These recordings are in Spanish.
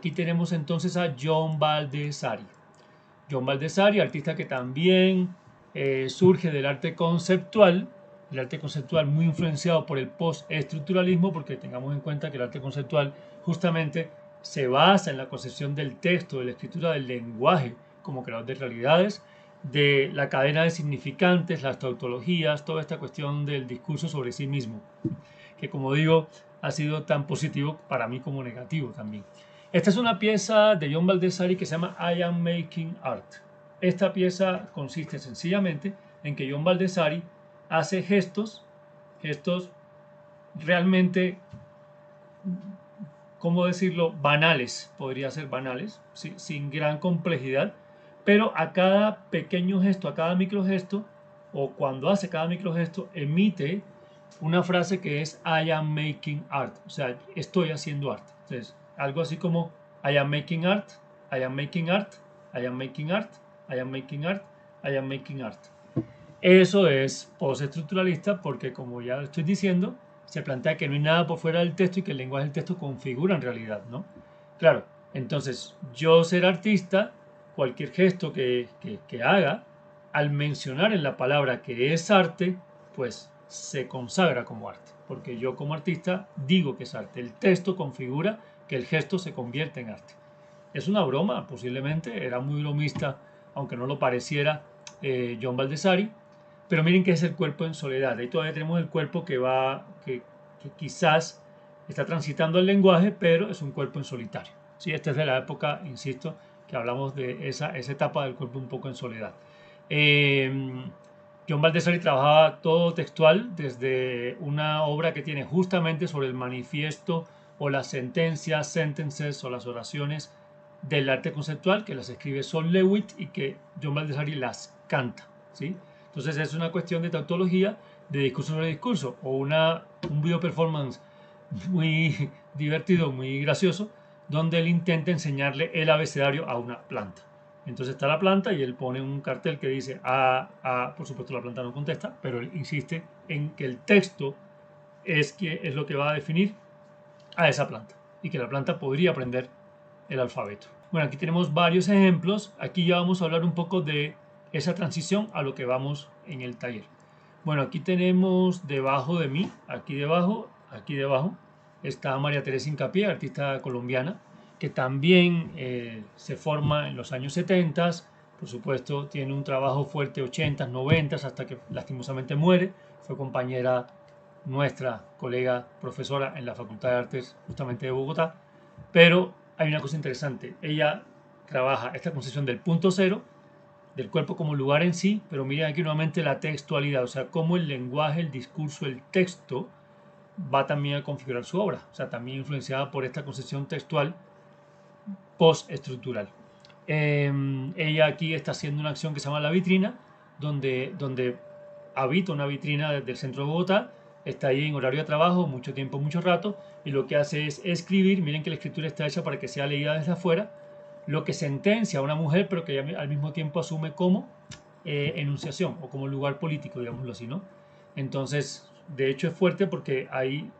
aquí tenemos entonces a John Baldessari. John Baldessari, artista que también surge del arte conceptual, el arte conceptual muy influenciado por el postestructuralismo, porque tengamos en cuenta que el arte conceptual justamente se basa en la concepción del texto, de la escritura, del lenguaje como creador de realidades, de la cadena de significantes, las tautologías, toda esta cuestión del discurso sobre sí mismo, que como digo, ha sido tan positivo para mí como negativo también. Esta es una pieza de John Baldessari que se llama I Am Making Art. Esta pieza consiste sencillamente en que John Baldessari hace gestos realmente, ¿cómo decirlo?, banales, podría ser banales, sin gran complejidad, pero a cada pequeño gesto, a cada microgesto, o cuando hace cada microgesto, emite una frase que es I am making art, o sea, estoy haciendo arte. Entonces, algo así como I am making art, I am making art, I am making art, I am making art, I am making art. Eso es postestructuralista porque, como ya estoy diciendo, se plantea que no hay nada por fuera del texto y que el lenguaje del texto configura en realidad, ¿no? Claro, entonces, yo ser artista, cualquier gesto que haga, al mencionar en la palabra que es arte, pues se consagra como arte, porque yo como artista digo que es arte. El texto configura que el gesto se convierte en arte. Es una broma, posiblemente, era muy bromista, aunque no lo pareciera, John Baldessari, pero miren que es el cuerpo en soledad. Ahí todavía tenemos el cuerpo que quizás está transitando el lenguaje, pero es un cuerpo en solitario. Sí, esta es de la época, insisto, que hablamos de esa etapa del cuerpo un poco en soledad. John Baldessari trabajaba todo textual, desde una obra que tiene justamente sobre el manifiesto o las sentencias, sentences o las oraciones del arte conceptual, que las escribe Sol Lewitt y que John Baldessari las canta, ¿sí? Entonces es una cuestión de tautología, de discurso sobre discurso, o un video performance muy divertido, muy gracioso, donde él intenta enseñarle el abecedario a una planta. Entonces está la planta y él pone un cartel que dice por supuesto la planta no contesta, pero él insiste en que el texto es lo que va a definir a esa planta y que la planta podría aprender el alfabeto. Bueno, aquí tenemos varios ejemplos. Aquí ya vamos a hablar un poco de esa transición a lo que vamos en el taller. Bueno, aquí tenemos debajo de mí, aquí debajo, está María Teresa Hincapié, artista colombiana, que también se forma en los años 70, por supuesto tiene un trabajo fuerte 80, 90, hasta que lastimosamente muere. Fue compañera nuestra, colega, profesora en la Facultad de Artes justamente de Bogotá, pero hay una cosa interesante, ella trabaja esta concepción del punto cero, del cuerpo como lugar en sí, pero miren aquí nuevamente la textualidad, o sea, cómo el lenguaje, el discurso, el texto va también a configurar su obra, o sea, también influenciada por esta concepción textual postestructural. Ella aquí está haciendo una acción que se llama La Vitrina, donde habita una vitrina desde el centro de Bogotá, está ahí en horario de trabajo, mucho tiempo, mucho rato, y lo que hace es escribir, miren que la escritura está hecha para que sea leída desde afuera, lo que sentencia a una mujer, pero que al mismo tiempo asume como enunciación o como lugar político, digámoslo así, ¿no? Entonces, de hecho es fuerte porque hay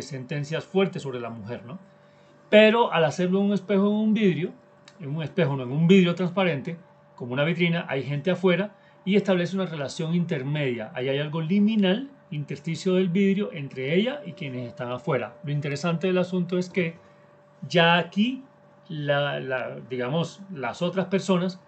sentencias fuertes sobre la mujer, ¿no? Pero al hacerlo en un espejo, en un espejo, no en un vidrio transparente, como una vitrina, hay gente afuera y establece una relación intermedia. Ahí hay algo liminal, intersticio del vidrio, entre ella y quienes están afuera. Lo interesante del asunto es que ya aquí, digamos, las otras personas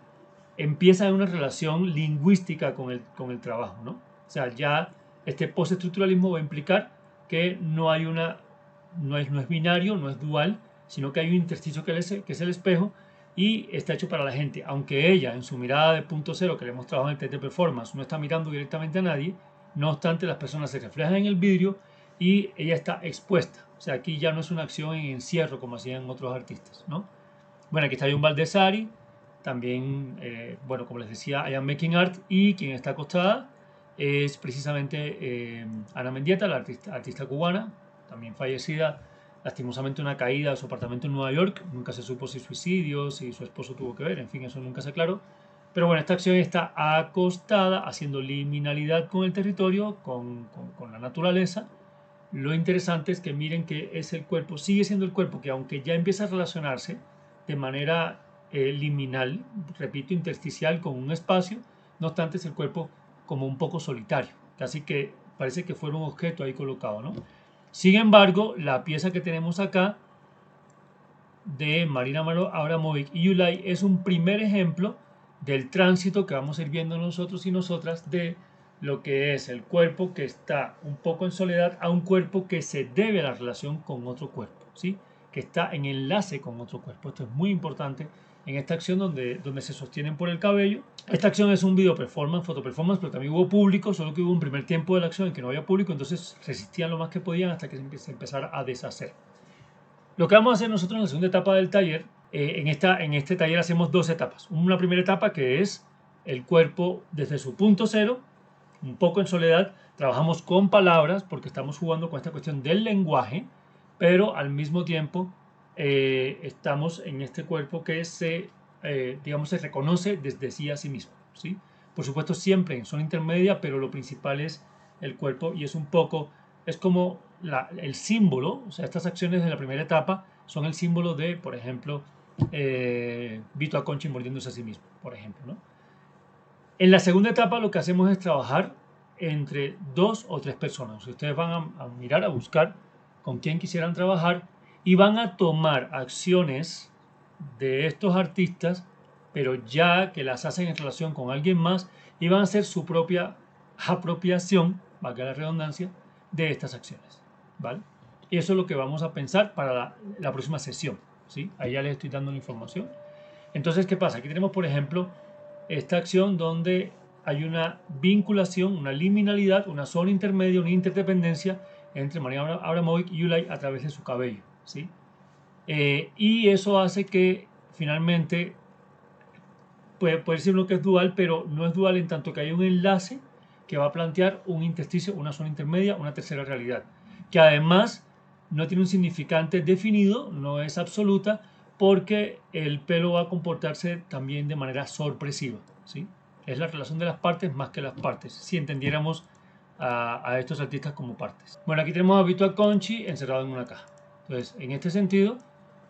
empiezan una relación lingüística con el trabajo, ¿no? O sea, ya este postestructuralismo va a implicar que no hay no es binario, no es dual, sino que hay un intersticio que es el espejo y está hecho para la gente. Aunque ella, en su mirada de punto cero que le hemos trabajado en el test de performance, no está mirando directamente a nadie, no obstante las personas se reflejan en el vidrio y ella está expuesta. O sea, aquí ya no es una acción en encierro como hacían otros artistas, ¿no? Bueno, aquí está John Baldessari, también, bueno, como les decía, I Am Making Art, y quien está acostada es precisamente Ana Mendieta, la artista cubana, también fallecida lastimosamente una caída de su apartamento en Nueva York. Nunca se supo si suicidio, si su esposo tuvo que ver, en fin, eso nunca se aclaró. Pero bueno, esta acción está acostada, haciendo liminalidad con el territorio, con la naturaleza, lo interesante es que miren que es el cuerpo, sigue siendo el cuerpo que aunque ya empieza a relacionarse de manera liminal, repito, intersticial con un espacio, no obstante es el cuerpo como un poco solitario, casi que parece que fuera un objeto ahí colocado, ¿no? Sin embargo, la pieza que tenemos acá de Marina Abramovic y Yulay es un primer ejemplo del tránsito que vamos a ir viendo nosotros y nosotras de lo que es el cuerpo que está un poco en soledad a un cuerpo que se debe a la relación con otro cuerpo, ¿sí? Que está en enlace con otro cuerpo. Esto es muy importante en esta acción donde se sostienen por el cabello. Esta acción es un video performance, foto performance, pero también hubo público, solo que hubo un primer tiempo de la acción en que no había público, entonces resistían lo más que podían hasta que se empezara a deshacer. Lo que vamos a hacer nosotros en la segunda etapa del taller, en este taller hacemos dos etapas. Una primera etapa que es el cuerpo desde su punto cero, un poco en soledad, trabajamos con palabras porque estamos jugando con esta cuestión del lenguaje, pero al mismo tiempo estamos en este cuerpo que digamos, se reconoce desde sí a sí mismo, ¿sí? Por supuesto siempre en zona intermedia, pero lo principal es el cuerpo y es como el símbolo, o sea, estas acciones de la primera etapa son el símbolo de, por ejemplo, Vito Acconci mordiéndose a sí mismo, por ejemplo, ¿no? En la segunda etapa lo que hacemos es trabajar entre 2 o 3 personas. Ustedes van a mirar, a buscar con quién quisieran trabajar y van a tomar acciones de estos artistas, pero ya que las hacen en relación con alguien más y van a hacer su propia apropiación, valga la redundancia, de estas acciones, ¿vale? Y eso es lo que vamos a pensar para la próxima sesión, ¿sí? Ahí ya les estoy dando la información. Entonces, ¿qué pasa? Aquí tenemos, por ejemplo, esta acción donde hay una vinculación, una liminalidad, una zona intermedia, una interdependencia entre Marina Abramovic y Yulay a través de su cabello, ¿sí? Y eso hace que finalmente puede decirlo que es dual, pero no es dual en tanto que hay un enlace que va a plantear un intersticio, una zona intermedia, una tercera realidad, que además no tiene un significante definido, no es absoluta, porque el pelo va a comportarse también de manera sorpresiva, ¿sí? Es la relación de las partes más que las partes, si entendiéramos a estos artistas como partes. Bueno, aquí tenemos a Vito Acconci encerrado en una caja. Entonces, en este sentido,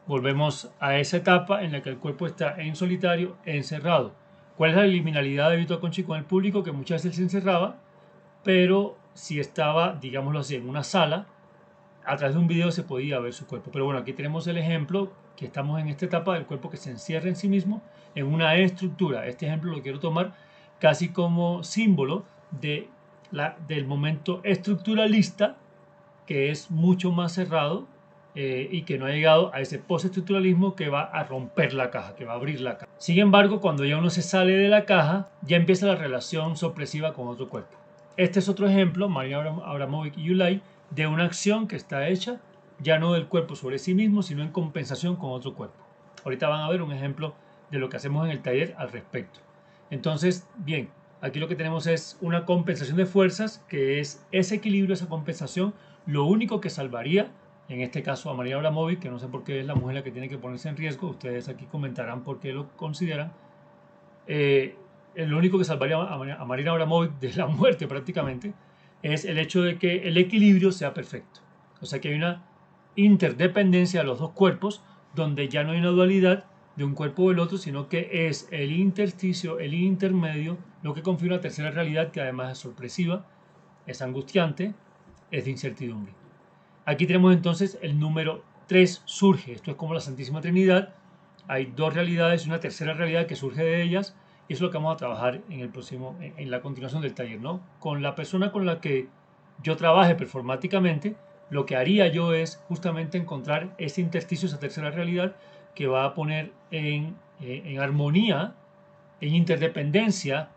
volvemos a esa etapa en la que el cuerpo está en solitario, encerrado. ¿Cuál es la liminalidad de Vito Acconci con el público? Que muchas veces se encerraba, pero si estaba, digámoslo así, en una sala, a través de un video se podía ver su cuerpo. Pero bueno, aquí tenemos el ejemplo que estamos en esta etapa del cuerpo que se encierra en sí mismo en una estructura. Este ejemplo lo quiero tomar casi como símbolo del momento estructuralista, que es mucho más cerrado y que no ha llegado a ese postestructuralismo que va a romper la caja, que va a abrir la caja. Sin embargo, cuando ya uno se sale de la caja, ya empieza la relación sorpresiva con otro cuerpo. Este es otro ejemplo, Marina Abramovic y Yulay, de una acción que está hecha ya no del cuerpo sobre sí mismo, sino en compensación con otro cuerpo. Ahorita van a ver un ejemplo de lo que hacemos en el taller al respecto. Entonces, bien, aquí lo que tenemos es una compensación de fuerzas, que es ese equilibrio, esa compensación, lo único que salvaría, en este caso a Marina Abramovic, que no sé por qué es la mujer la que tiene que ponerse en riesgo, ustedes aquí comentarán por qué lo consideran, lo único que salvaría a Marina Abramovic de la muerte prácticamente es el hecho de que el equilibrio sea perfecto. O sea que hay una interdependencia de los dos cuerpos donde ya no hay una dualidad de un cuerpo o del otro, sino que es el intersticio, el intermedio, lo que confirma una tercera realidad que además es sorpresiva, es angustiante, es de incertidumbre. Aquí tenemos entonces el número 3 surge. Esto es como la Santísima Trinidad. Hay dos realidades y una tercera realidad que surge de ellas. Y eso es lo que vamos a trabajar en la continuación del taller, ¿no? Con la persona con la que yo trabaje performáticamente, lo que haría yo es justamente encontrar ese intersticio, esa tercera realidad que va a poner en armonía, en interdependencia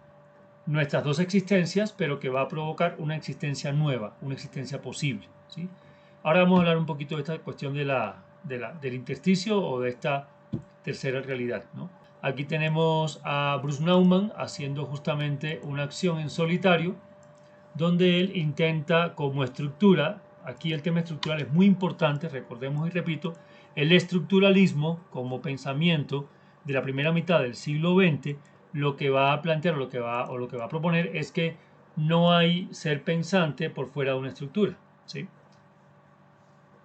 nuestras dos existencias, pero que va a provocar una existencia nueva, una existencia posible, ¿sí? Ahora vamos a hablar un poquito de esta cuestión del intersticio o de esta tercera realidad, ¿no? Aquí tenemos a Bruce Nauman haciendo justamente una acción en solitario, donde él intenta como estructura, aquí el tema estructural es muy importante, recordemos y repito, el estructuralismo como pensamiento de la primera mitad del siglo XX, lo que va a plantear o lo que va a proponer es que no hay ser pensante por fuera de una estructura, ¿sí?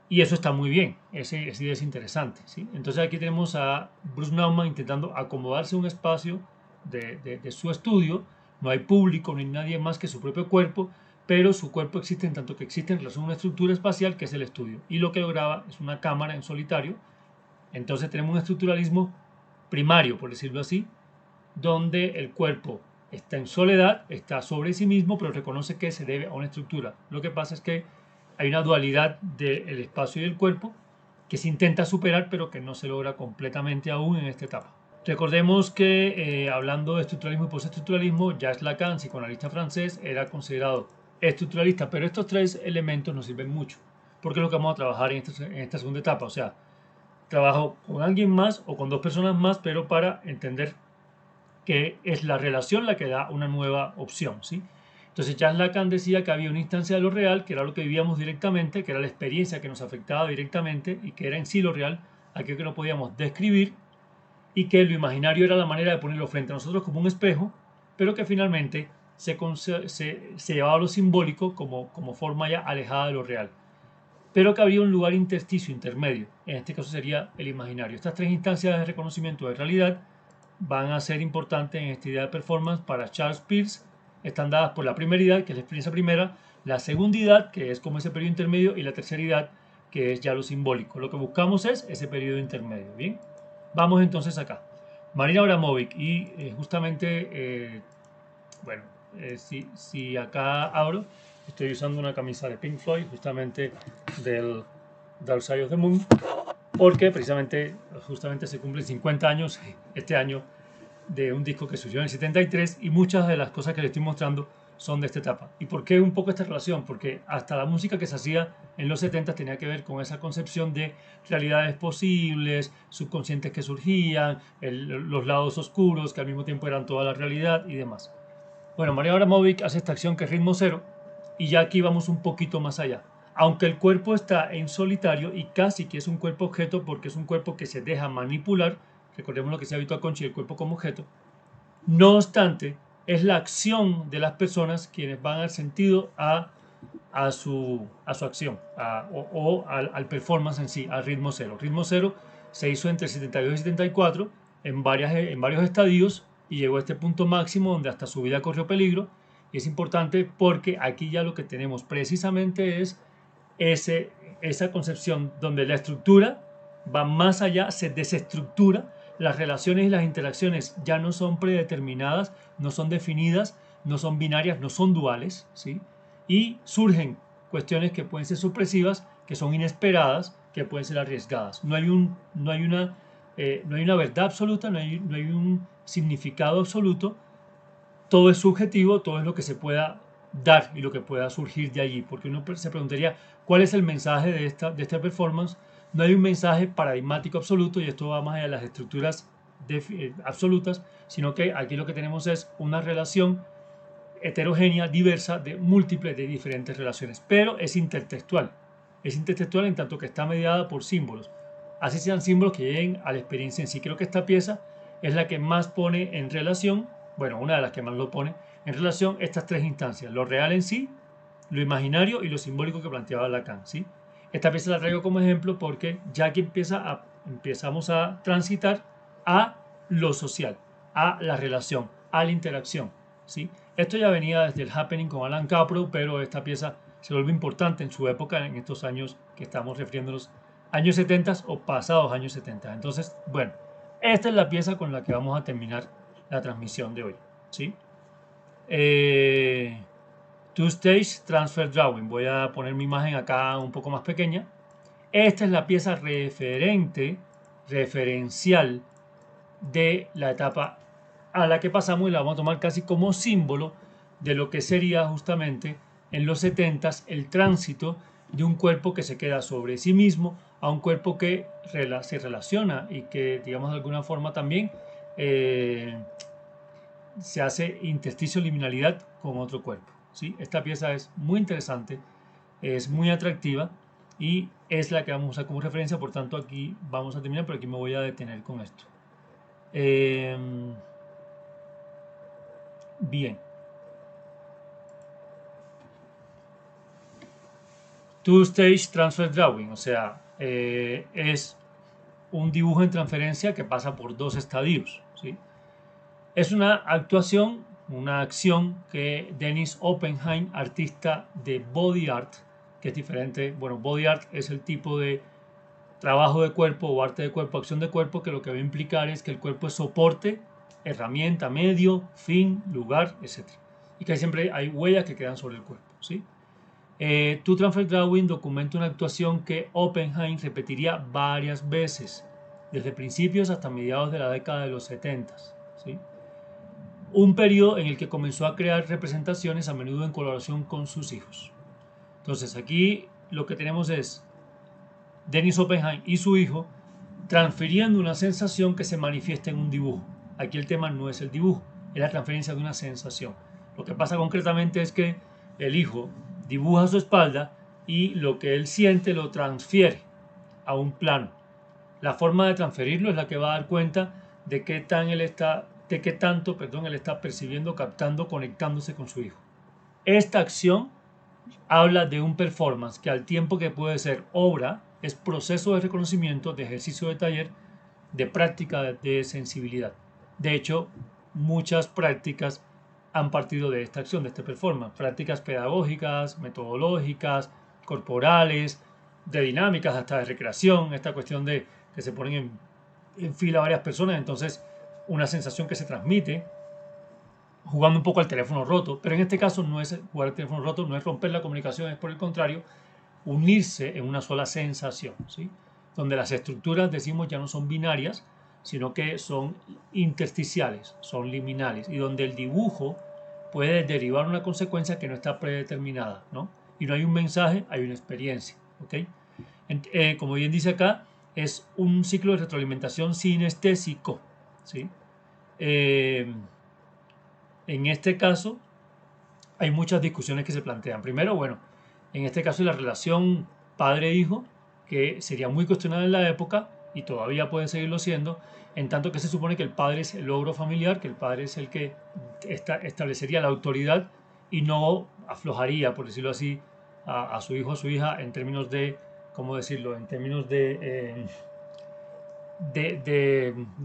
Y eso está muy bien, esa idea es interesante, ¿sí? Entonces aquí tenemos a Bruce Nauman intentando acomodarse un espacio de su estudio. No hay público, no hay nadie más que su propio cuerpo, pero su cuerpo existe en tanto que existe en relación a una estructura espacial que es el estudio. Y lo que lo graba es una cámara en solitario. Entonces tenemos un estructuralismo primario, por decirlo así, donde el cuerpo está en soledad, está sobre sí mismo, pero reconoce que se debe a una estructura. Lo que pasa es que hay una dualidad del espacio y el cuerpo que se intenta superar, pero que no se logra completamente aún en esta etapa. Recordemos que hablando de estructuralismo y postestructuralismo, Jacques Lacan, psicoanalista francés, era considerado estructuralista, pero estos tres elementos nos sirven mucho, porque es lo que vamos a trabajar en esta segunda etapa. O sea, trabajo con alguien más o con dos personas más, pero para entender que es la relación la que da una nueva opción, ¿sí? Entonces Jacques Lacan decía que había una instancia de lo real, que era lo que vivíamos directamente, que era la experiencia que nos afectaba directamente y que era en sí lo real, aquello que no podíamos describir, y que lo imaginario era la manera de ponerlo frente a nosotros como un espejo, pero que finalmente se llevaba a lo simbólico como forma ya alejada de lo real. Pero que había un lugar intersticio, intermedio, en este caso sería el imaginario. Estas tres instancias de reconocimiento de realidad van a ser importantes en esta idea de performance para Charles Peirce. Están dadas por la primeridad, que es la experiencia primera, la segundidad, que es como ese periodo intermedio, y la terceridad, que es ya lo simbólico. Lo que buscamos es ese periodo intermedio. Bien, vamos entonces acá. Marina Abramovic, y justamente, bueno, si acá abro, estoy usando una camisa de Pink Floyd, justamente del Dark Side of the Moon, porque justamente se cumplen 50 años este año de un disco que surgió en el 73 y muchas de las cosas que les estoy mostrando son de esta etapa. ¿Y por qué un poco esta relación? Porque hasta la música que se hacía en los 70 tenía que ver con esa concepción de realidades posibles, subconscientes que surgían, los lados oscuros que al mismo tiempo eran toda la realidad y demás. Bueno, María Abramovic hace esta acción que es ritmo cero y ya aquí vamos un poquito más allá. Aunque el cuerpo está en solitario y casi que es un cuerpo objeto porque es un cuerpo que se deja manipular, recordemos lo que se ha visto a Conchi, el cuerpo como objeto, no obstante, es la acción de las personas quienes van al sentido a su acción al performance en sí, al ritmo cero. Ritmo cero se hizo entre 72 y 74 en varios estadios y llegó a este punto máximo donde hasta su vida corrió peligro. Y es importante porque aquí ya lo que tenemos precisamente es ese, esa concepción donde la estructura va más allá, se desestructura, las relaciones y las interacciones ya no son predeterminadas, no son definidas, no son binarias, no son duales, ¿sí? Y surgen cuestiones que pueden ser supresivas, que son inesperadas, que pueden ser arriesgadas. No hay una verdad absoluta, no hay un significado absoluto, todo es subjetivo, todo es lo que se pueda dar y lo que pueda surgir de allí, porque uno se preguntaría cuál es el mensaje de esta performance. No hay un mensaje paradigmático absoluto y esto va más allá de las estructuras absolutas, sino que aquí lo que tenemos es una relación heterogénea, diversa, de múltiples, de diferentes relaciones, pero es intertextual. Es intertextual en tanto que está mediada por símbolos, así sean símbolos que lleguen a la experiencia en sí. Creo que esta pieza es la que más pone en relación, bueno, una de las que más lo pone en relación estas tres instancias, lo real en sí, lo imaginario y lo simbólico que planteaba Lacan, ¿sí? Esta pieza la traigo como ejemplo porque ya aquí empezamos a transitar a lo social, a la relación, a la interacción, ¿sí? Esto ya venía desde el Happening con Alan Capro, pero esta pieza se vuelve importante en su época, en estos años que estamos refiriéndonos, años 70 o pasados años 70. Entonces, bueno, esta es la pieza con la que vamos a terminar la transmisión de hoy, ¿sí? Two-Stage Transfer Drawing. Voy a poner mi imagen acá un poco más pequeña. Esta es la pieza referencial de la etapa a la que pasamos y la vamos a tomar casi como símbolo de lo que sería justamente en los 70s el tránsito de un cuerpo que se queda sobre sí mismo a un cuerpo que se relaciona y que, digamos, de alguna forma también se hace intersticio liminalidad con otro cuerpo, ¿sí? Esta pieza es muy interesante, es muy atractiva y es la que vamos a usar como referencia, por tanto aquí vamos a terminar, pero aquí me voy a detener con esto. Bien. Two-Stage Transfer Drawing, o sea, es un dibujo en transferencia que pasa por dos estadios, ¿sí? Es una actuación, una acción que Dennis Oppenheim, artista de body art, que es diferente, bueno, body art es el tipo de trabajo de cuerpo o arte de cuerpo, acción de cuerpo, que lo que va a implicar es que el cuerpo es soporte, herramienta, medio, fin, lugar, etc. Y que siempre hay huellas que quedan sobre el cuerpo, ¿sí? Two Transfer Drawing documenta una actuación que Oppenheim repetiría varias veces, desde principios hasta mediados de la década de los 70, ¿sí? Un periodo en el que comenzó a crear representaciones a menudo en colaboración con sus hijos. Entonces aquí lo que tenemos es Dennis Oppenheim y su hijo transfiriendo una sensación que se manifiesta en un dibujo. Aquí el tema no es el dibujo, es la transferencia de una sensación. Lo que pasa concretamente es que el hijo dibuja su espalda y lo que él siente lo transfiere a un plano. La forma de transferirlo es la que va a dar cuenta de qué tanto él está percibiendo, captando, conectándose con su hijo. Esta acción habla de un performance que al tiempo que puede ser obra, es proceso de reconocimiento, de ejercicio de taller, de práctica de sensibilidad. De hecho, muchas prácticas han partido de esta acción, de este performance. Prácticas pedagógicas, metodológicas, corporales, de dinámicas, hasta de recreación. Esta cuestión de que se ponen en fila varias personas, entonces una sensación que se transmite jugando un poco al teléfono roto, pero en este caso no es jugar al teléfono roto, no es romper la comunicación, es por el contrario, unirse en una sola sensación, ¿sí? Donde las estructuras, decimos, ya no son binarias, sino que son intersticiales, son liminales, y donde el dibujo puede derivar una consecuencia que no está predeterminada, ¿no? Y no hay un mensaje, hay una experiencia, ¿ok? Como bien dice acá, es un ciclo de retroalimentación sinestésico, ¿sí? En este caso, hay muchas discusiones que se plantean. Primero, bueno, en este caso la relación padre-hijo, que sería muy cuestionada en la época y todavía puede seguirlo siendo, en tanto que se supone que el padre es el logro familiar, que el padre es el que establecería la autoridad y no aflojaría, por decirlo así, a su hijo o a su hija en términos de, ¿cómo decirlo?, en términos de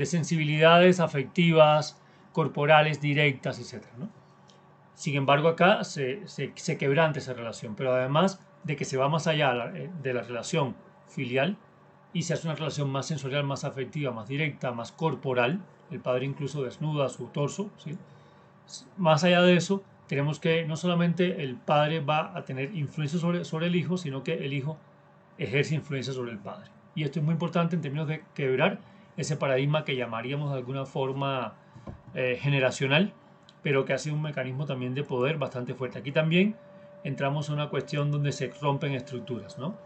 sensibilidades afectivas, corporales, directas, etc., ¿no? Sin embargo, acá se quebranta esa relación, pero además de que se va más allá de la relación filial y se hace una relación más sensorial, más afectiva, más directa, más corporal, el padre incluso desnuda su torso, ¿sí? Más allá de eso, tenemos que no solamente el padre va a tener influencia sobre el hijo, sino que el hijo ejerce influencia sobre el padre. Y esto es muy importante en términos de quebrar ese paradigma que llamaríamos de alguna forma generacional, pero que ha sido un mecanismo también de poder bastante fuerte. Aquí también entramos a una cuestión donde se rompen estructuras, ¿no?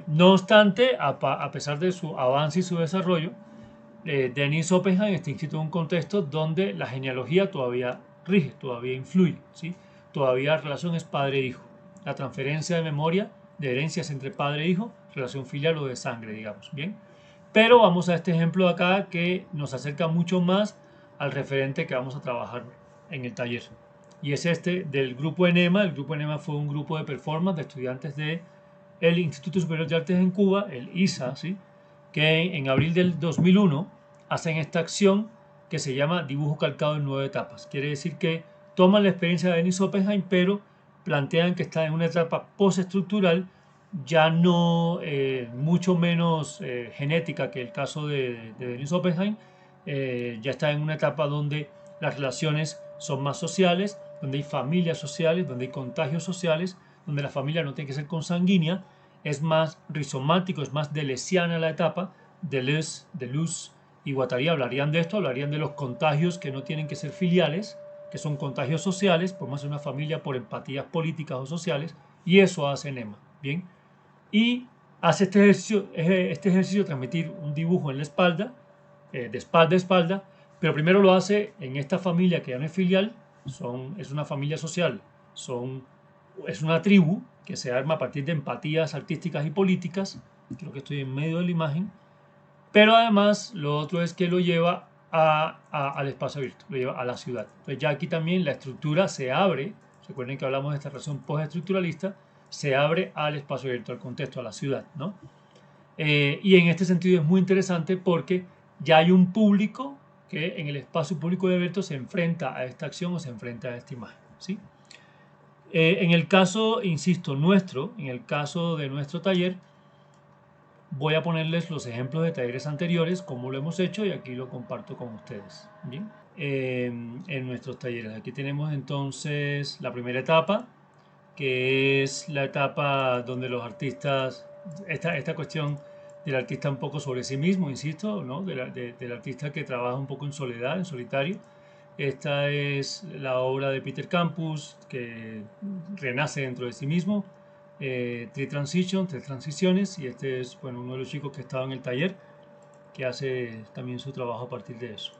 No obstante, a pesar de su avance y su desarrollo, Dennis Oppenheim está inscrito en un contexto donde la genealogía todavía rige, todavía influye, ¿sí? Todavía la relación es padre-hijo. La transferencia de memoria, de herencias entre padre e hijo, relación filial o de sangre, digamos, ¿bien? Pero vamos a este ejemplo de acá que nos acerca mucho más al referente que vamos a trabajar en el taller. Y es este del grupo ENEMA. El grupo ENEMA fue un grupo de performance de estudiantes del Instituto Superior de Artes en Cuba, el ISA, ¿sí? Que en abril del 2001 hacen esta acción que se llama dibujo calcado en 9 etapas. Quiere decir que toman la experiencia de Dennis Oppenheim, pero plantean que está en una etapa postestructural, ya no mucho menos genética que el caso de Dennis Oppenheim, ya está en una etapa donde las relaciones son más sociales, donde hay familias sociales, donde hay contagios sociales, donde la familia no tiene que ser consanguínea, es más rizomático, es más deleuziana la etapa. Deleuze y Guattari hablarían de esto, hablarían de los contagios que no tienen que ser filiales, que son contagios sociales, por más de una familia, por empatías políticas o sociales, y eso hace Enema, ¿bien? Y hace este ejercicio de transmitir un dibujo en la espalda, de espalda a espalda, pero primero lo hace en esta familia que ya no es filial, es una familia social, es una tribu que se arma a partir de empatías artísticas y políticas, creo que estoy en medio de la imagen, pero además lo otro es que lo lleva al espacio abierto, lo lleva a la ciudad. Entonces ya aquí también la estructura se abre, recuerden que hablamos de esta relación postestructuralista, se abre al espacio abierto, al contexto, a la ciudad, ¿no? Y en este sentido es muy interesante porque ya hay un público que en el espacio público y abierto se enfrenta a esta acción o se enfrenta a esta imagen, ¿sí? En el caso, insisto, en el caso de nuestro taller, voy a ponerles los ejemplos de talleres anteriores, cómo lo hemos hecho, y aquí lo comparto con ustedes. ¿Bien? En nuestros talleres. Aquí tenemos entonces la primera etapa, que es la etapa donde los artistas, esta cuestión del artista un poco sobre sí mismo, insisto, ¿no? Del artista que trabaja un poco en soledad, en solitario. Esta es la obra de Peter Campus, que renace dentro de sí mismo. Tres transiciones, y este es, bueno, uno de los chicos que estaba en el taller, que hace también su trabajo a partir de eso.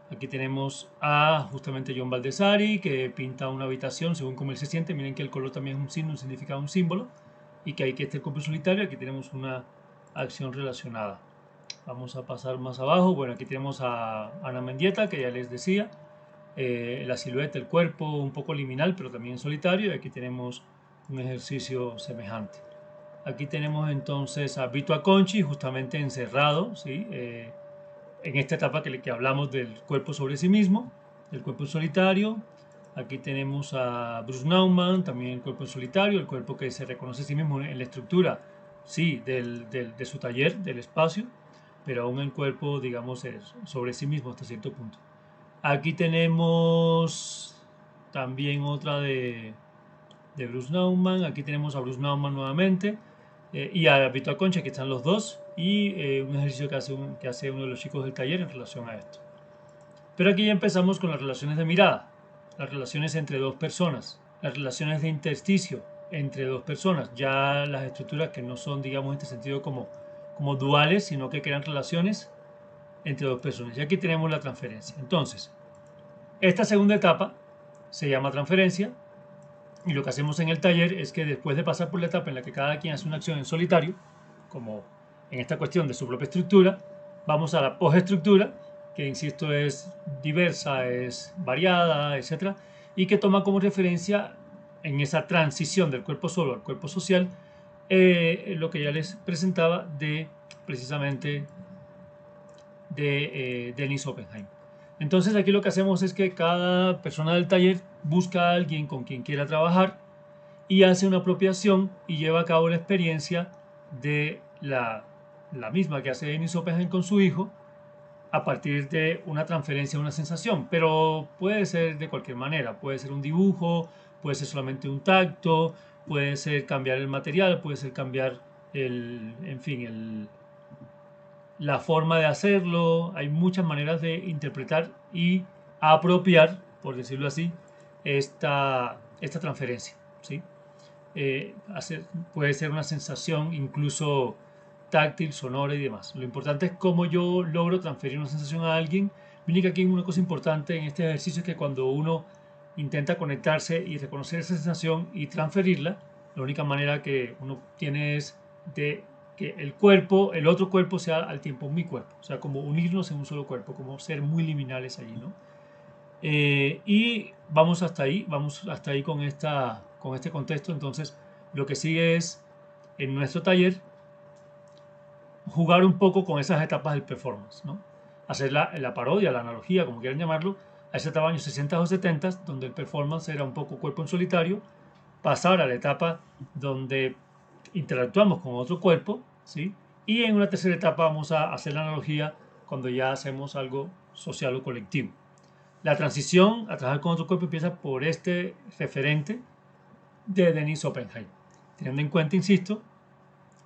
Aquí tenemos a justamente John Baldessari, que pinta una habitación según cómo él se siente. Miren que el color también es un signo, un significado, un símbolo, y que hay que este cuerpo solitario. Aquí tenemos una acción relacionada. Vamos a pasar más abajo. Bueno, aquí tenemos a Ana Mendieta, que ya les decía. La silueta, el cuerpo, un poco liminal, pero también solitario. Y aquí tenemos un ejercicio semejante. Aquí tenemos entonces a Vito Acconci, justamente encerrado, ¿sí? En esta etapa que hablamos del cuerpo sobre sí mismo, del cuerpo solitario. Aquí tenemos a Bruce Nauman, también el cuerpo solitario, el cuerpo que se reconoce a sí mismo en la estructura, sí, de su taller, del espacio, pero aún el cuerpo, digamos, es sobre sí mismo hasta cierto punto. Aquí tenemos también otra de Bruce Nauman. Aquí tenemos a Bruce Nauman nuevamente, y a Vito Acconci, aquí están los dos, y un ejercicio que hace uno de los chicos del taller en relación a esto. Pero aquí ya empezamos con las relaciones de mirada, las relaciones entre dos personas, las relaciones de intersticio entre dos personas, ya las estructuras que no son, digamos, en este sentido como duales, sino que crean relaciones entre dos personas. Y aquí tenemos la transferencia. Entonces, esta segunda etapa se llama transferencia, y lo que hacemos en el taller es que después de pasar por la etapa en la que cada quien hace una acción en solitario, como en esta cuestión de su propia estructura, vamos a la postestructura, que insisto es diversa, es variada, etc., y que toma como referencia en esa transición del cuerpo solo al cuerpo social, lo que ya les presentaba precisamente de Dennis Oppenheim. Entonces aquí lo que hacemos es que cada persona del taller busca a alguien con quien quiera trabajar y hace una apropiación y lleva a cabo la experiencia de la misma que hace Dennis Oppenheim con su hijo, a partir de una transferencia, una sensación, pero puede ser de cualquier manera, puede ser un dibujo, puede ser solamente un tacto, puede ser cambiar el material, puede ser cambiar la forma de hacerlo. Hay muchas maneras de interpretar y apropiar, por decirlo así, esta transferencia, ¿sí? Puede ser una sensación incluso táctil, sonora y demás. Lo importante es cómo yo logro transferir una sensación a alguien. Miren que aquí una cosa importante en este ejercicio es que cuando uno intenta conectarse y reconocer esa sensación y transferirla, la única manera que uno tiene es de que el otro cuerpo sea al tiempo mi cuerpo, o sea, como unirnos en un solo cuerpo, como ser muy liminales allí, ¿no? Y vamos hasta ahí con este contexto. Entonces, lo que sigue es, en nuestro taller, jugar un poco con esas etapas del performance, ¿no? Hacer la parodia, la analogía, como quieran llamarlo, a ese etapa años 60 o 70, donde el performance era un poco cuerpo en solitario, pasar a la etapa donde interactuamos con otro cuerpo, ¿sí? Y en una tercera etapa vamos a hacer la analogía cuando ya hacemos algo social o colectivo. La transición a trabajar con otro cuerpo empieza por este referente de Dennis Oppenheim. Teniendo en cuenta, insisto,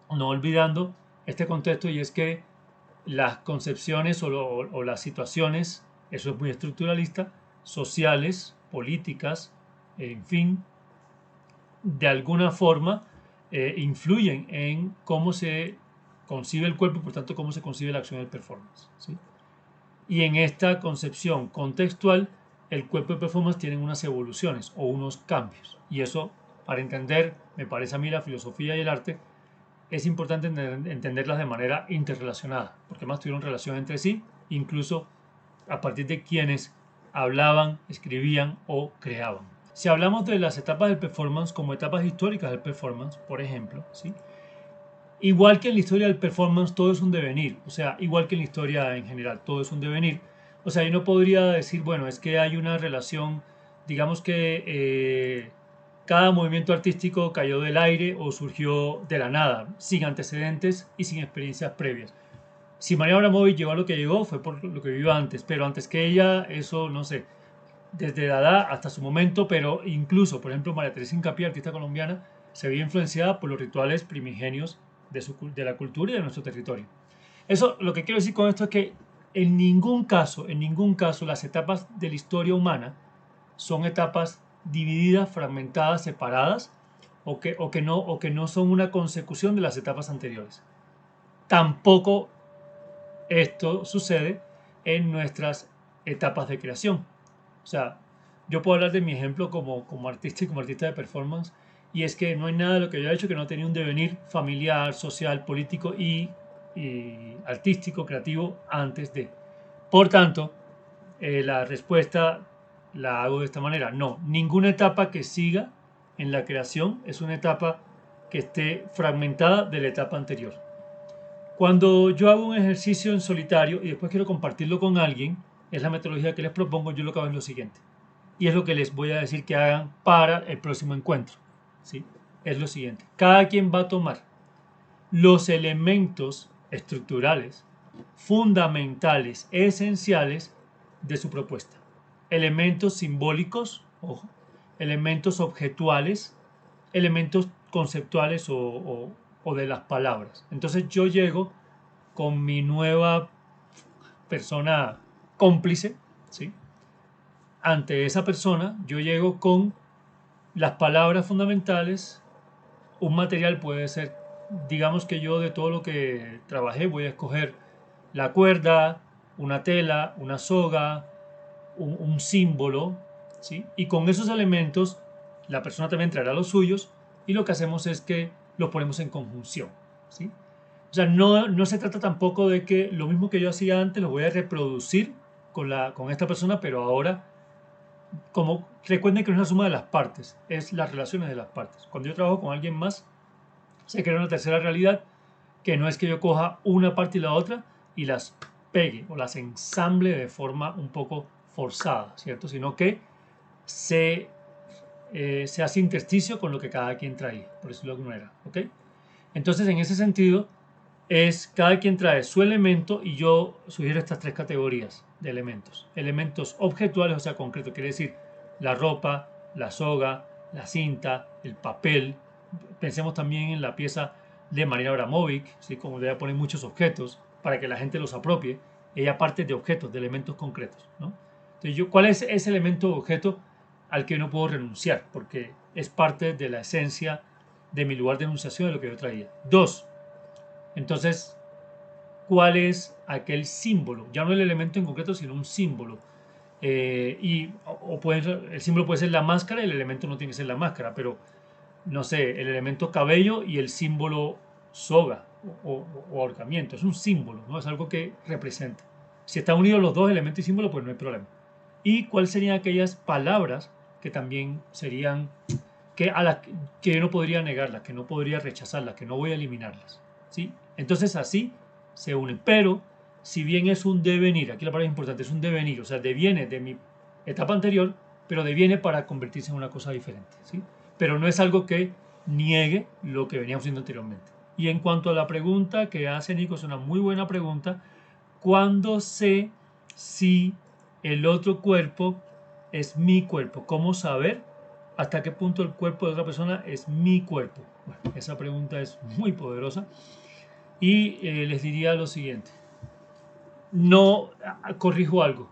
no olvidando este contexto, y es que las concepciones o las situaciones, eso es muy estructuralista, sociales, políticas, en fin, de alguna forma influyen en cómo se concibe el cuerpo y por tanto cómo se concibe la acción del performance, ¿sí? Y en esta concepción contextual, el cuerpo y performance tienen unas evoluciones o unos cambios. Y eso, para entender, me parece a mí, la filosofía y el arte, es importante entenderlas de manera interrelacionada, porque más tuvieron relación entre sí, incluso a partir de quienes hablaban, escribían o creaban. Si hablamos de las etapas del performance como etapas históricas del performance, por ejemplo, ¿sí? Igual que en la historia del performance, todo es un devenir. O sea, igual que en la historia en general, todo es un devenir. O sea, yo no podría decir, bueno, es que hay una relación, digamos que cada movimiento artístico cayó del aire o surgió de la nada, sin antecedentes y sin experiencias previas. Si María Abramovic llegó a lo que llegó, fue por lo que vivió antes, pero antes que ella, eso no sé, desde Dada hasta su momento, pero incluso, por ejemplo, María Teresa Incapié, artista colombiana, se veía influenciada por los rituales primigenios de la cultura y de nuestro territorio. Eso, lo que quiero decir con esto es que en ningún caso las etapas de la historia humana son etapas divididas, fragmentadas, separadas, o que no son una consecución de las etapas anteriores. Tampoco esto sucede en nuestras etapas de creación. O sea, yo puedo hablar de mi ejemplo como artista y como artista de performance, y es que no hay nada de lo que yo he hecho que no tenía un devenir familiar, social, político y artístico, creativo antes de. Por tanto, la respuesta la hago de esta manera. No, ninguna etapa que siga en la creación es una etapa que esté fragmentada de la etapa anterior. Cuando yo hago un ejercicio en solitario y después quiero compartirlo con alguien, es la metodología que les propongo, yo lo que hago es lo siguiente. Y es lo que les voy a decir que hagan para el próximo encuentro. ¿Sí? Es lo siguiente. Cada quien va a tomar los elementos estructurales, fundamentales, esenciales de su propuesta. Elementos simbólicos, ojo, elementos objetuales, elementos conceptuales o de las palabras. Entonces yo llego con mi nueva persona cómplice, ¿sí? Ante esa persona yo llego con las palabras fundamentales. Un material puede ser, digamos que yo de todo lo que trabajé voy a escoger la cuerda, una tela, una soga, un símbolo, ¿sí? Y con esos elementos la persona también traerá los suyos y lo que hacemos es que los ponemos en conjunción, ¿sí? O sea, no se trata tampoco de que lo mismo que yo hacía antes lo voy a reproducir con esta persona, pero ahora, como recuerden que no es la suma de las partes, es las relaciones de las partes. Cuando yo trabajo con alguien más, se crea una tercera realidad que no es que yo coja una parte y la otra y las pegue o las ensamble de forma un poco forzada, ¿cierto? Sino que se, se hace intersticio con lo que cada quien traía, por decirlo de alguna manera, ¿ok? Entonces, en ese sentido, es cada quien trae su elemento y yo sugiero estas tres categorías de elementos. Elementos objetuales, o sea, concretos, quiere decir la ropa, la soga, la cinta, el papel. Pensemos también en la pieza de Marina Abramovic, ¿sí? Como le voy a poner muchos objetos para que la gente los apropie. Ella parte de objetos, de elementos concretos, ¿no? Entonces, ¿cuál es ese elemento objeto al que no puedo renunciar? Porque es parte de la esencia de mi lugar de enunciación de lo que yo traía. Dos, entonces, ¿cuál es aquel símbolo? Ya no el elemento en concreto, sino un símbolo. El símbolo puede ser la máscara, el elemento no tiene que ser la máscara, pero no sé, el elemento cabello y el símbolo soga o ahorcamiento. Es un símbolo, ¿no? Es algo que representa. Si están unidos los dos, elementos y símbolo, pues no hay problema. ¿Y cuáles serían aquellas palabras que también serían, a las que yo no podría negarlas, que no podría rechazarlas, que no voy a eliminarlas? ¿Sí? Entonces así se unen. Pero si bien es un devenir, aquí la palabra es importante, es un devenir, o sea, deviene de mi etapa anterior, pero deviene para convertirse en una cosa diferente, ¿sí? Pero no es algo que niegue lo que veníamos haciendo anteriormente. Y en cuanto a la pregunta que hace Nico, es una muy buena pregunta. ¿Cuándo sé si el otro cuerpo es mi cuerpo? ¿Cómo saber hasta qué punto el cuerpo de otra persona es mi cuerpo? Bueno, esa pregunta es muy poderosa. Y les diría lo siguiente. No, corrijo algo.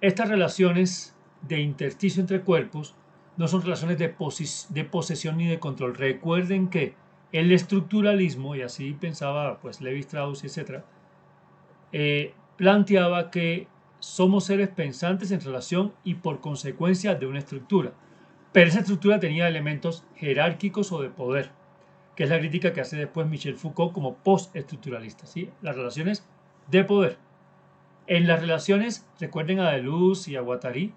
Estas relaciones de intersticio entre cuerpos no son relaciones de posesión ni de control. Recuerden que el estructuralismo, y así pensaba pues Levi Strauss, etc., planteaba que somos seres pensantes en relación y por consecuencia de una estructura. Pero esa estructura tenía elementos jerárquicos o de poder, que es la crítica que hace después Michel Foucault como postestructuralista, ¿sí? Las relaciones de poder. En las relaciones, recuerden a Deleuze y a Guattari,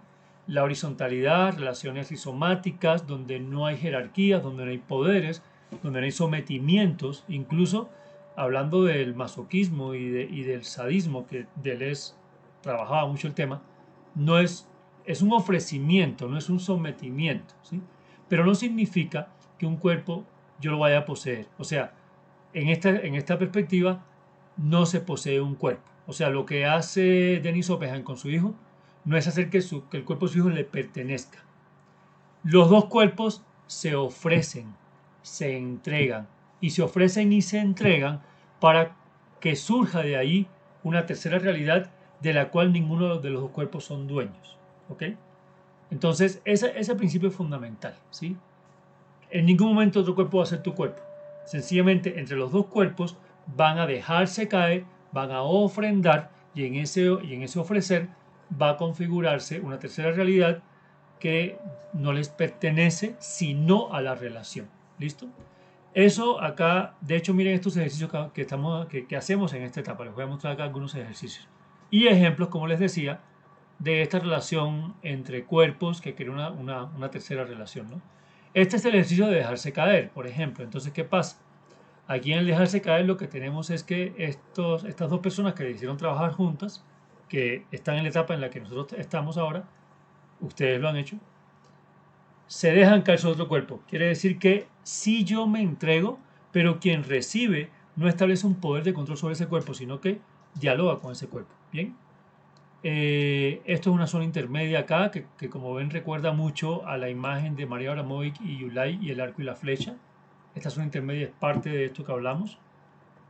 la horizontalidad, relaciones rizomáticas, donde no hay jerarquías, donde no hay poderes, donde no hay sometimientos, incluso hablando del masoquismo y del sadismo, que Deleuze trabajaba mucho el tema, no es un ofrecimiento, no es un sometimiento, ¿sí? Pero no significa que un cuerpo yo lo vaya a poseer. O sea, en esta perspectiva no se posee un cuerpo. O sea, lo que hace Denis Oppenheim con su hijo no es hacer que el cuerpo de su hijo le pertenezca. Los dos cuerpos se ofrecen, se entregan, y se ofrecen y se entregan para que surja de ahí una tercera realidad de la cual ninguno de los dos cuerpos son dueños. ¿Ok? Entonces, ese principio es fundamental, ¿sí? En ningún momento otro cuerpo va a ser tu cuerpo. Sencillamente, entre los dos cuerpos van a dejarse caer, van a ofrendar, y en ese ofrecer va a configurarse una tercera realidad que no les pertenece sino a la relación. ¿Listo? Eso acá, de hecho, miren estos ejercicios que hacemos en esta etapa. Les voy a mostrar acá algunos ejercicios. Y ejemplos, como les decía, de esta relación entre cuerpos que crea una tercera relación, ¿no? Este es el ejercicio de dejarse caer, por ejemplo. Entonces, ¿qué pasa? Aquí en el dejarse caer lo que tenemos es que estas dos personas que decidieron trabajar juntas, que están en la etapa en la que nosotros estamos ahora, ustedes lo han hecho, se dejan caer sobre otro cuerpo. Quiere decir que sí yo me entrego, pero quien recibe no establece un poder de control sobre ese cuerpo, sino que dialoga con ese cuerpo. ¿Bien? Esto es una zona intermedia acá, que como ven recuerda mucho a la imagen de María Abramovic y Yulai y el arco y la flecha. Esta zona intermedia es parte de esto que hablamos.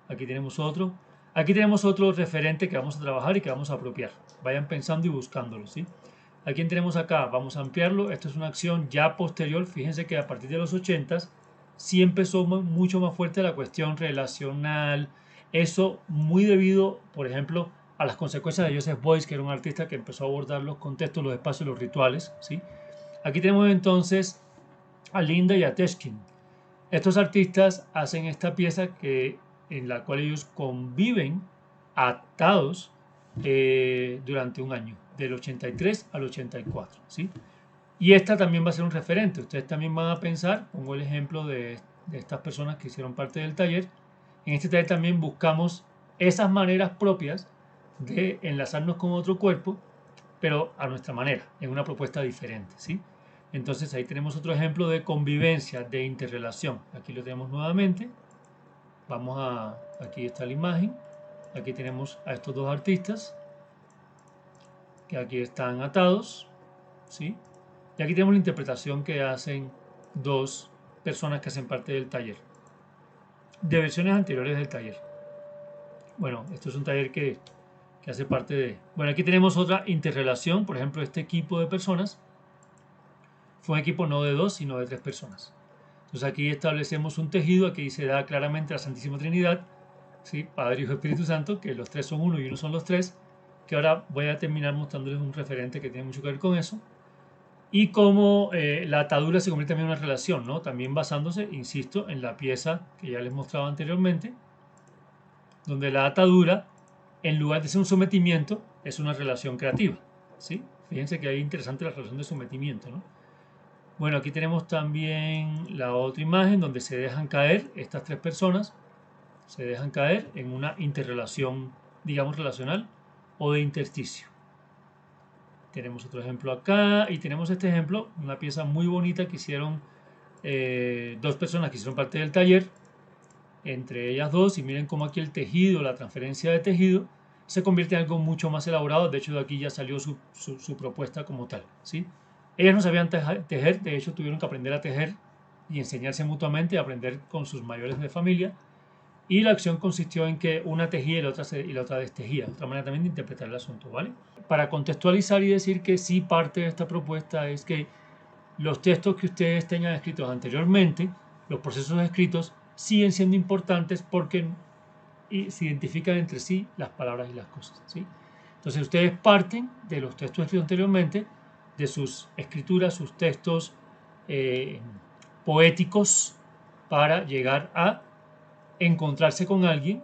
Aquí tenemos otro. Aquí tenemos otro referente que vamos a trabajar y que vamos a apropiar. Vayan pensando y buscándolo, ¿sí? ¿A quién tenemos acá? Vamos a ampliarlo. Esto es una acción ya posterior. Fíjense que a partir de los 80s sí empezó mucho más fuerte la cuestión relacional. Eso muy debido, por ejemplo, a las consecuencias de Joseph Beuys, que era un artista que empezó a abordar los contextos, los espacios, los rituales, ¿sí? Aquí tenemos entonces a Linda y a Teschkin. Estos artistas hacen esta pieza en la cual ellos conviven atados durante un año, del 83 al 84, ¿sí? Y esta también va a ser un referente. Ustedes también van a pensar, pongo el ejemplo de estas personas que hicieron parte del taller. En este taller también buscamos esas maneras propias de enlazarnos con otro cuerpo, pero a nuestra manera, en una propuesta diferente, ¿sí? Entonces ahí tenemos otro ejemplo de convivencia, de interrelación. Aquí lo tenemos nuevamente. Aquí está la imagen. Aquí tenemos a estos dos artistas que aquí están atados, ¿sí? Y aquí tenemos la interpretación que hacen dos personas que hacen parte del taller, de versiones anteriores del taller. Bueno, esto es un taller que hace parte de... Bueno, aquí tenemos otra interrelación. Por ejemplo, este equipo de personas fue un equipo no de dos, sino de tres personas. Entonces aquí establecemos un tejido, aquí se da claramente la Santísima Trinidad, ¿sí? Padre, Hijo y Espíritu Santo, que los tres son uno y uno son los tres, que ahora voy a terminar mostrándoles un referente que tiene mucho que ver con eso. Y cómo la atadura se convierte también en una relación, ¿no? También basándose, insisto, en la pieza que ya les mostraba anteriormente, donde la atadura, en lugar de ser un sometimiento, es una relación creativa, ¿sí? Fíjense que ahí interesante la relación de sometimiento, ¿no? Bueno, aquí tenemos también la otra imagen donde se dejan caer estas tres personas, se dejan caer en una interrelación, digamos, relacional o de intersticio. Tenemos otro ejemplo acá y tenemos este ejemplo, una pieza muy bonita que hicieron dos personas que hicieron parte del taller, entre ellas dos, y miren cómo aquí el tejido, la transferencia de tejido, se convierte en algo mucho más elaborado. De hecho, de aquí ya salió su propuesta como tal, ¿sí? Ellas no sabían tejer, de hecho tuvieron que aprender a tejer y enseñarse mutuamente, aprender con sus mayores de familia. Y la acción consistió en que una tejía y la otra destejía. Otra manera también de interpretar el asunto, ¿vale? Para contextualizar y decir que sí, parte de esta propuesta es que los textos que ustedes tengan escritos anteriormente, los procesos escritos, siguen siendo importantes porque se identifican entre sí las palabras y las cosas, ¿sí? Entonces ustedes parten de los textos escritos anteriormente, de sus escrituras, sus textos poéticos, para llegar a encontrarse con alguien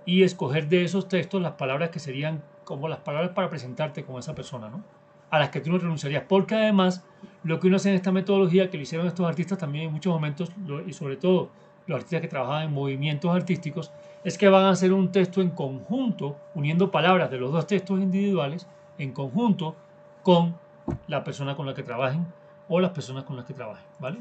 y escoger de esos textos las palabras que serían como las palabras para presentarte con esa persona, ¿no? a las que tú no renunciarías. Porque además, lo que uno hace en esta metodología que lo hicieron estos artistas también en muchos momentos, y sobre todo los artistas que trabajan en movimientos artísticos, es que van a hacer un texto en conjunto, uniendo palabras de los dos textos individuales, en conjunto con la persona con la que trabajen o las personas con las que trabajen, ¿vale?